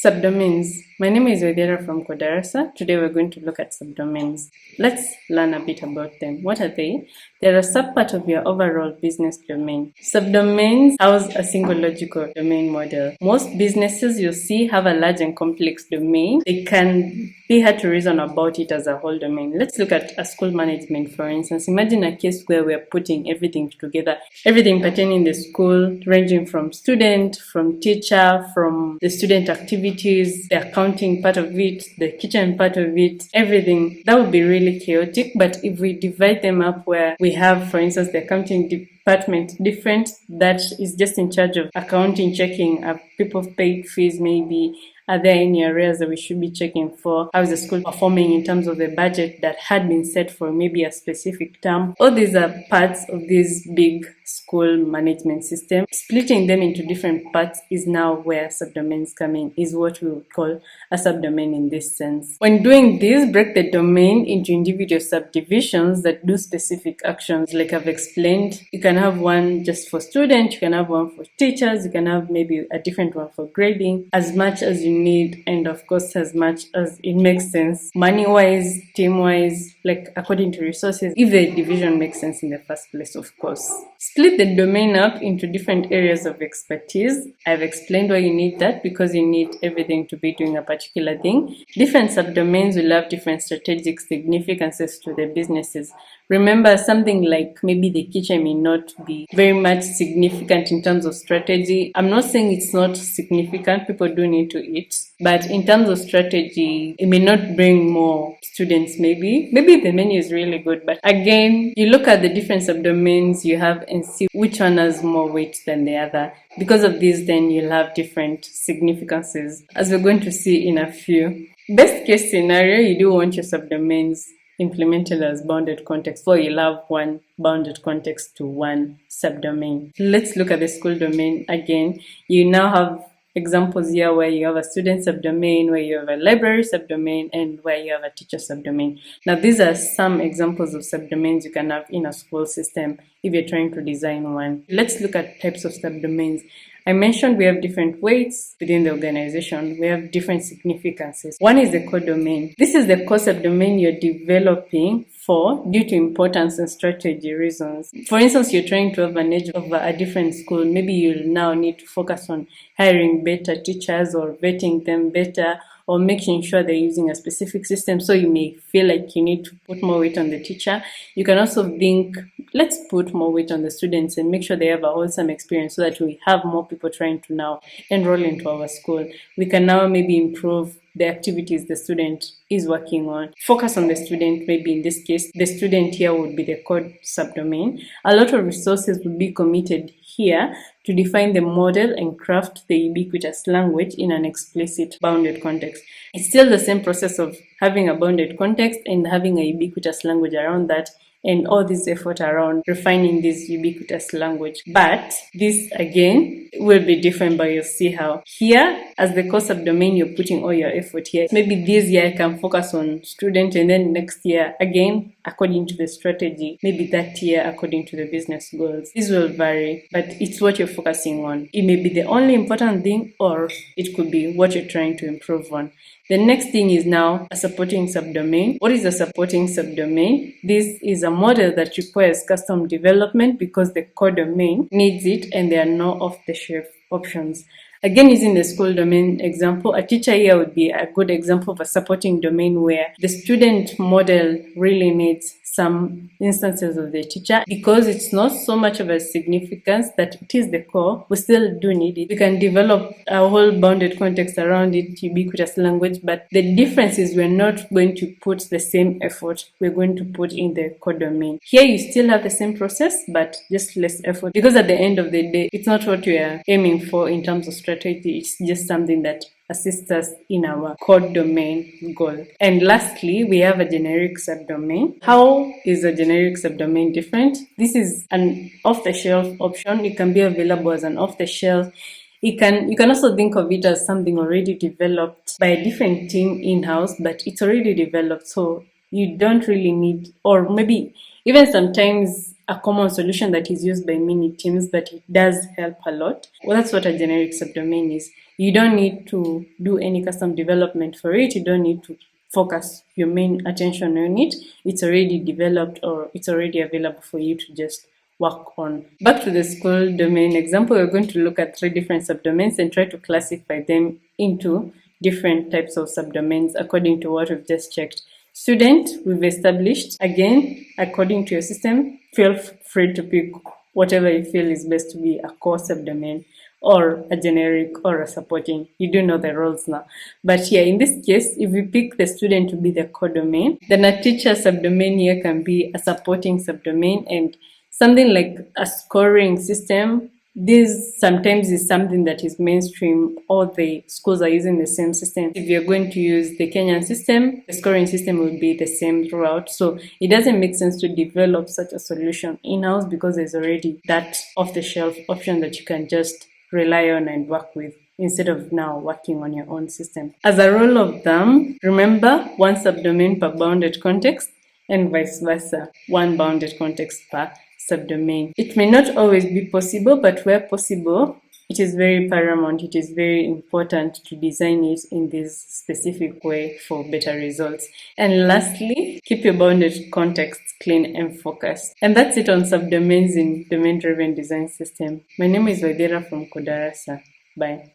Subdomains. My name is Vedera from Kodarasa. Today we're going to look at subdomains. Let's learn a bit about them. What are they? They're a subpart of your overall business domain. Subdomains house a single logical domain model. Most businesses you'll see have a large and complex domain. They can be hard to reason about it as a whole domain. Let's look at a school management, for instance. Imagine a case where we're putting everything together, everything pertaining to the school, ranging from student, from teacher, from the student activities, the accounting part of it, the kitchen part of it, everything. That would be really chaotic. But if we divide them up where we have, for instance, the accounting department different, that is just in charge of accounting, checking people paid fees maybe. Are there any areas that we should be checking for? How is the school performing in terms of the budget that had been set for maybe a specific term? All these are parts of this big school management system. Splitting them into different parts is now where subdomains come in, is what we would call a subdomain in this sense. When doing this, break the domain into individual subdivisions that do specific actions. Like I've explained, you can have one just for students, you can have one for teachers, you can have maybe a different one for grading, as much as you need, and of course as much as it makes sense money-wise, team-wise, like according to resources, if the division makes sense in the first place, of course. Split the domain up into different areas of expertise. I've explained why you need that, because you need everything to be doing a particular thing. Different subdomains will have different strategic significances to the businesses. Remember, something like maybe the kitchen may not be very much significant in terms of strategy. I'm not saying it's not significant, people do need to eat, but in terms of strategy, it may not bring more students maybe. Maybe the menu is really good, but again, you look at the different subdomains you have and see which one has more weight than the other. Because of this, then you'll have different significances, as we're going to see in a few. Best case scenario, you do want your subdomains implemented as bounded context, or you'll have one bounded context to one subdomain. Let's look at the school domain again. You now have examples here where you have a student subdomain, where you have a library subdomain, and where you have a teacher subdomain. Now, these are some examples of subdomains you can have in a school system if you're trying to design one. Let's look at types of subdomains. I mentioned we have different weights within the organization. We have different significances. One is the core domain. This is the core subdomain you're developing for due to importance and strategy reasons. For instance, you're trying to have an edge over a different school. Maybe you'll now need to focus on hiring better teachers or vetting them better, or making sure they're using a specific system. So you may feel like you need to put more weight on the teacher. You can also think, let's put more weight on the students and make sure they have a wholesome experience so that we have more people trying to now enroll into our school. We can now maybe improve the activities the student is working on. Focus on the student, maybe in this case, the student here would be the core subdomain. A lot of resources would be committed here to define the model and craft the ubiquitous language in an explicit bounded context. It's still the same process of having a bounded context and having a ubiquitous language around that, and all this effort around refining this ubiquitous language. But this, again, will be different, but you'll see how. Here, as the core subdomain, you're putting all your effort here. Maybe this year I can focus on student, and then next year, again, according to the strategy, maybe that year according to the business goals. This will vary, but it's what you're focusing on. It may be the only important thing, or it could be what you're trying to improve on. The next thing is now a supporting subdomain. What is a supporting subdomain? This is a model that requires custom development because the core domain needs it and there are no off-the-shelf options. Again, using the school domain example, a teacher here would be a good example of a supporting domain where the student model really needs some instances of the teacher. Because it's not so much of a significance that it is the core, we still do need it. We can develop a whole bounded context around it, ubiquitous language, but the difference is we're not going to put the same effort we're going to put in the core domain. Here you still have the same process, but just less effort, because at the end of the day, it's not what we are aiming for in terms of strategy. It's just something that assists us in our core domain goal. And lastly, we have a generic subdomain. How is a generic subdomain different? This is an off-the-shelf option. It can be available as an off-the-shelf. You can also think of it as something already developed by a different team in-house, but it's already developed, so you don't really need, or maybe even sometimes a common solution that is used by many teams, but it does help a lot. Well, that's what a generic subdomain is. You don't need to do any custom development for it. You don't need to focus your main attention on it. It's already developed or it's already available for you to just work on. Back to the school domain example, we're going to look at 3 different subdomains and try to classify them into different types of subdomains according to what we've just checked. Student, we've established. Again, according to your system, feel free to pick whatever you feel is best to be a core subdomain or a generic or a supporting. You do know the roles now. But here, in this case, if we pick the student to be the core domain, then a teacher subdomain here can be a supporting subdomain, and something like a scoring system. This sometimes is something that is mainstream. All the schools are using the same system. If you're going to use the Kenyan system, the scoring system will be the same throughout. So it doesn't make sense to develop such a solution in-house because there's already that off-the-shelf option that you can just rely on and work with instead of now working on your own system. As a rule of thumb, remember 1 subdomain per bounded context and vice versa, 1 bounded context per subdomain. It may not always be possible, but where possible, it is very paramount, it is very important to design it in this specific way for better results. And lastly, keep your bounded contexts clean and focused. And that's it on subdomains in domain-driven design system. My name is Vaidera from Kodarasa. Bye.